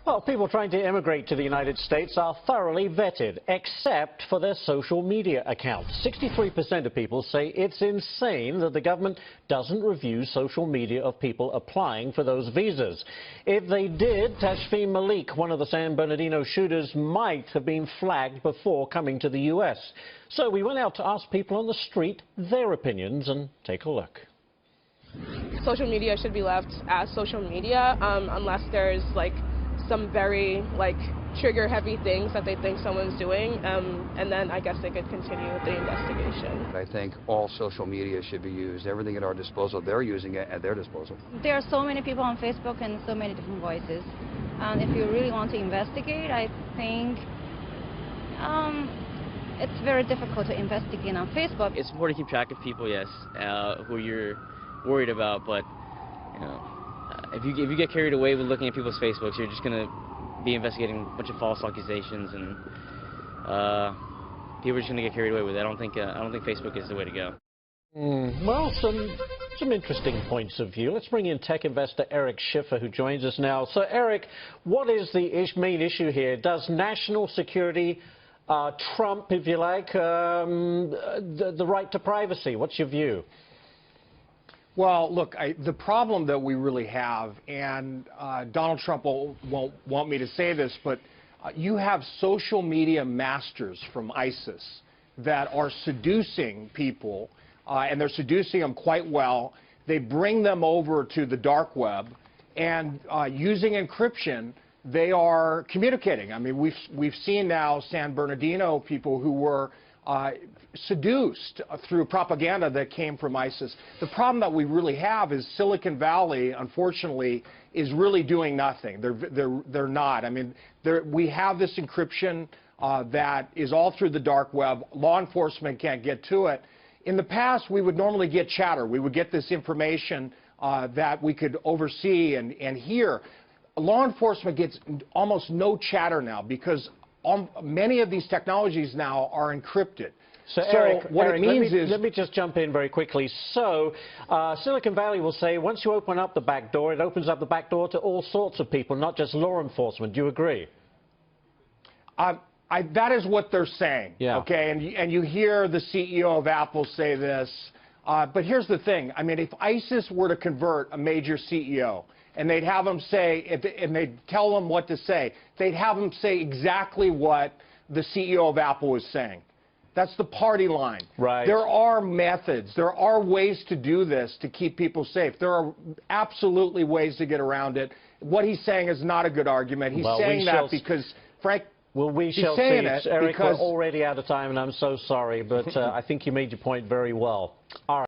Well, people trying to immigrate to the United States are thoroughly vetted, except for their social media accounts. 63% of people say it's insane that the government doesn't review social media of people applying for those visas. If they did, Tashfeen Malik, one of the San Bernardino shooters, might have been flagged before coming to the U.S. So we went out to ask people on the street their opinions, and take a look. Social media should be left as social media unless there's some very trigger heavy things that they think someone's doing, and then I guess they could continue with the investigation. I think all social media should be used. Everything at our disposal, they're using it at their disposal. There are so many people on Facebook and so many different voices. If you really want to investigate, I think it's very difficult to investigate on Facebook. It's important to keep track of people, yes, who you're worried about, but you know, if you get carried away with looking at people's Facebooks, you're just going to be investigating a bunch of false accusations, and people are just going to get carried away with it. I don't think Facebook is the way to go. Well, some interesting points of view. Let's bring in tech investor Eric Schiffer, who joins us now. So, Eric, what is the main issue here? Does national security trump, if you like, the right to privacy? What's your view? Well, look, the problem that we really have, and Donald Trump won't want me to say this, but you have social media masters from ISIS that are seducing people, and they're seducing them quite well. They bring them over to the dark web, and using encryption, they are communicating. I mean, we've seen now San Bernardino people who were seduced through propaganda that came from ISIS. The problem that we really have is Silicon Valley, unfortunately, is really doing nothing. They're not. I mean, we have this encryption that is all through the dark web. Law enforcement can't get to it. In the past, we would normally get chatter. We would get this information that we could oversee and hear. Law enforcement gets almost no chatter now because many of these technologies now are encrypted. So Eric, let me just jump in very quickly. So Silicon Valley will say once you open up the back door, it opens up the back door to all sorts of people, not just law enforcement. Do you agree? That is what they're saying. Yeah. Okay, and you hear the CEO of Apple say this. But here's the thing. I mean, if ISIS were to convert a major CEO, and they'd have them say, and they'd tell them what to say, they'd have them say exactly what the CEO of Apple was saying. That's the party line. Right. There are methods. There are ways to do this to keep people safe. There are absolutely ways to get around it. What he's saying is not a good argument. He's saying that because, Frank, well, we shall see. Eric, we're already out of time, and I'm so sorry, but I think you made your point very well. All right.